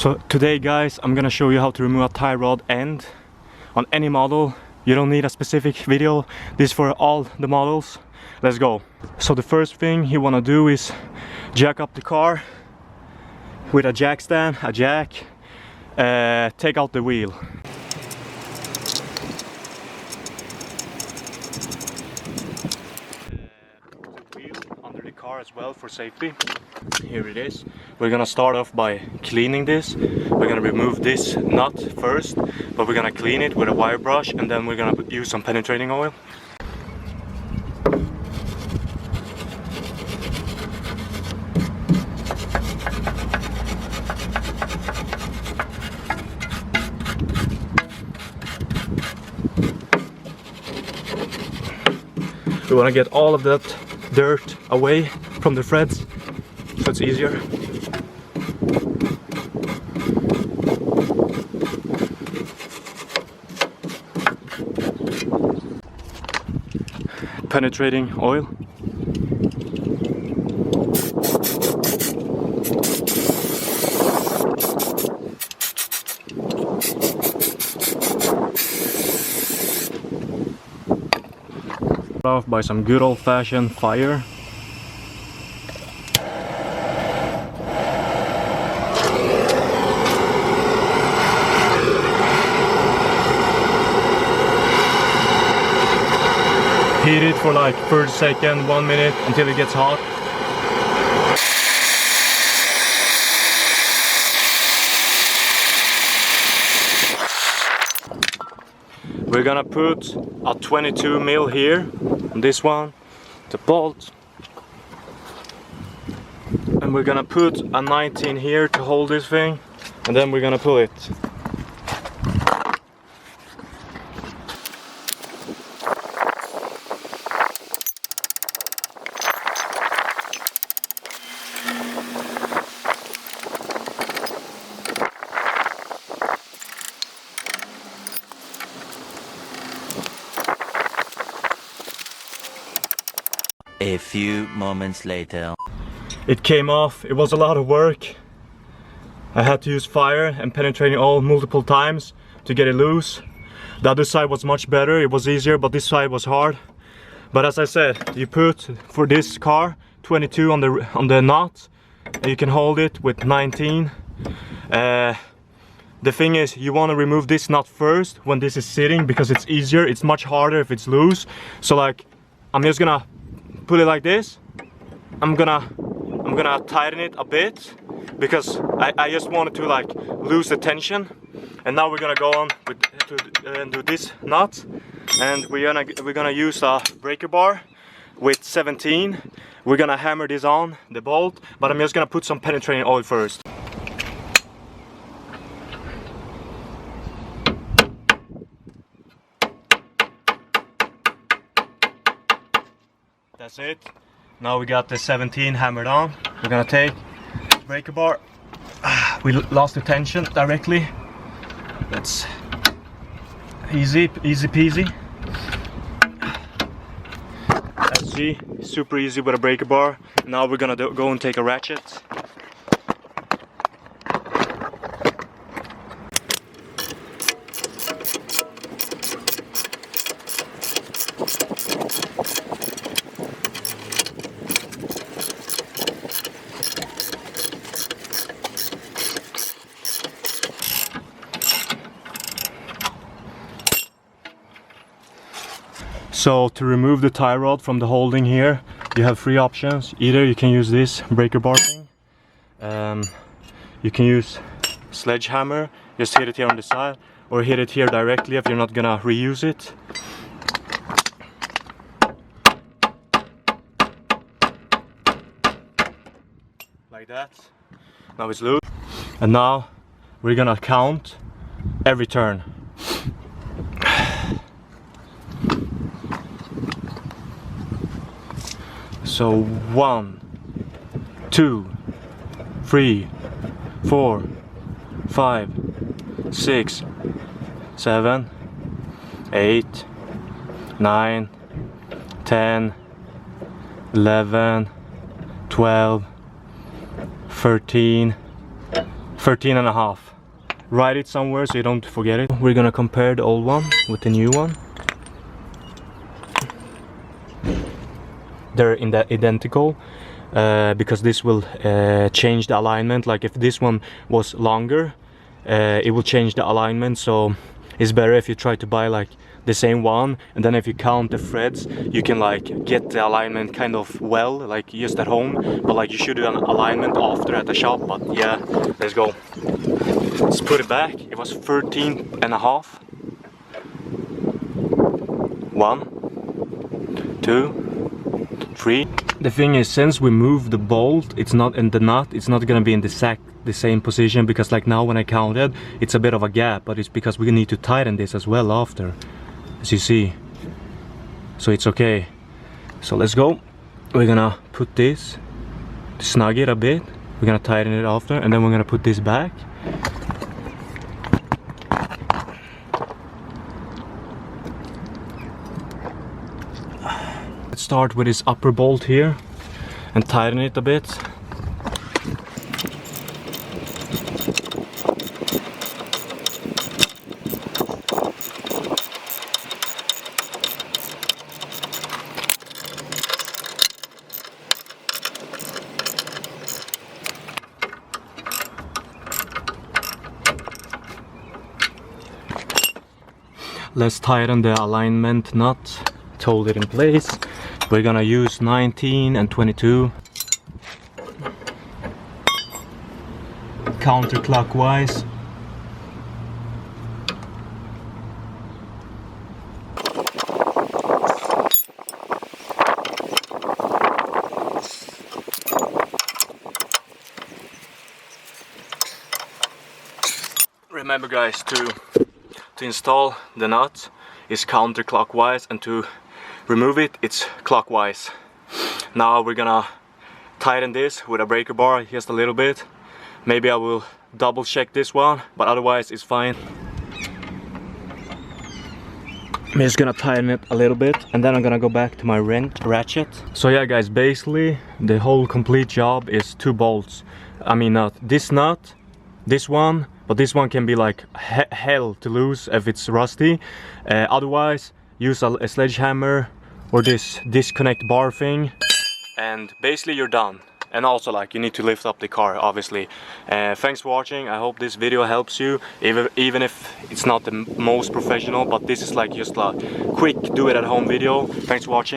So today guys, I'm gonna show you how to remove a tie rod end on any model. You don't need a specific video, this is for all the models. Let's go. So the first thing you wanna do is jack up the car with a jack stand, a jack, take out the wheel. Under the car as well for safety. Here it is. We're gonna start off by cleaning this. We're gonna remove this nut first, but we're gonna clean it with a wire brush, and then we're gonna use some penetrating oil. We want to get all of that dirt away from the threads, so it's easier. Penetrating oil. Off by some good old-fashioned fire. Heat it for like 30 seconds, 1 minute, until it gets hot. We're gonna put a 22 mil here on this one, the bolt, and we're gonna put a 19 here to hold this thing, and then we're gonna pull it. A few moments later. It came off. It was a lot of work. I had to use fire and penetrating oil multiple times to get it loose. The other side was much better, it was easier, but this side was hard. But as I said, you put, for this car, 22 on the knot, and you can hold it with 19. The thing is, you want to remove this knot first when this is sitting, because it's easier. It's much harder if it's loose. So like, I'm just gonna put it like this. I'm gonna tighten it a bit, because I just wanted to like lose the tension. And now we're gonna go on with to do this knot, and we're gonna use a breaker bar with 17. We're gonna hammer this on the bolt, but I'm just gonna put some penetrating oil first. That's it. Now we got the 17 hammered on. We're gonna take breaker bar. We lost the tension directly. That's easy peasy. Let's see, super easy with a breaker bar. Now we're gonna go and take a ratchet. So to remove the tie rod from the holding here, you have three options. Either you can use this breaker bar thing, you can use sledgehammer, just hit it here on the side, or hit it here directly if you're not gonna reuse it. Like that. Now it's loose. And now we're gonna count every turn. So 1, 2, 3, 4, 5, 6, 7, 8, 9, 10, 11, 12, 13, 13 and a half. Write it somewhere so you don't forget it. We're gonna compare the old one with the new one. They're identical because this will change the alignment. Like if this one was longer, it will change the alignment, so it's better if you try to buy like the same one, and then if you count the threads you can like get the alignment kind of well, like just at home, but like you should do an alignment after at the shop. But yeah, let's go. Let's put it back. It was 13 and a half. 1, 2, 3. The thing is, since we moved the bolt, it's not in the nut, it's not gonna be in the same position, because like now when I counted, it's a bit of a gap, but it's because we need to tighten this as well after, as you see. So it's okay. So let's go. We're gonna put this, snug it a bit, we're gonna tighten it after, and then we're gonna put this back. Let's start with this upper bolt here and tighten it a bit. Let's tighten the alignment nut, hold it in place. We're gonna use 19 and 22. Counterclockwise. Remember guys, to install the nut is counterclockwise, and to remove it, it's clockwise. Now we're gonna tighten this with a breaker bar just a little bit. Maybe I will double check this one, but otherwise it's fine. I'm just gonna tighten it a little bit, and then I'm gonna go back to my ratchet. So yeah guys, basically the whole complete job is 2 bolts. I mean not this nut, this one, but this one can be like hell to lose if it's rusty. Otherwise use a sledgehammer or this disconnect bar thing, and basically you're done. And also like you need to lift up the car, obviously. Thanks for watching. I hope this video helps you, even if it's not the most professional, but this is like just a quick do it at home video. Thanks for watching.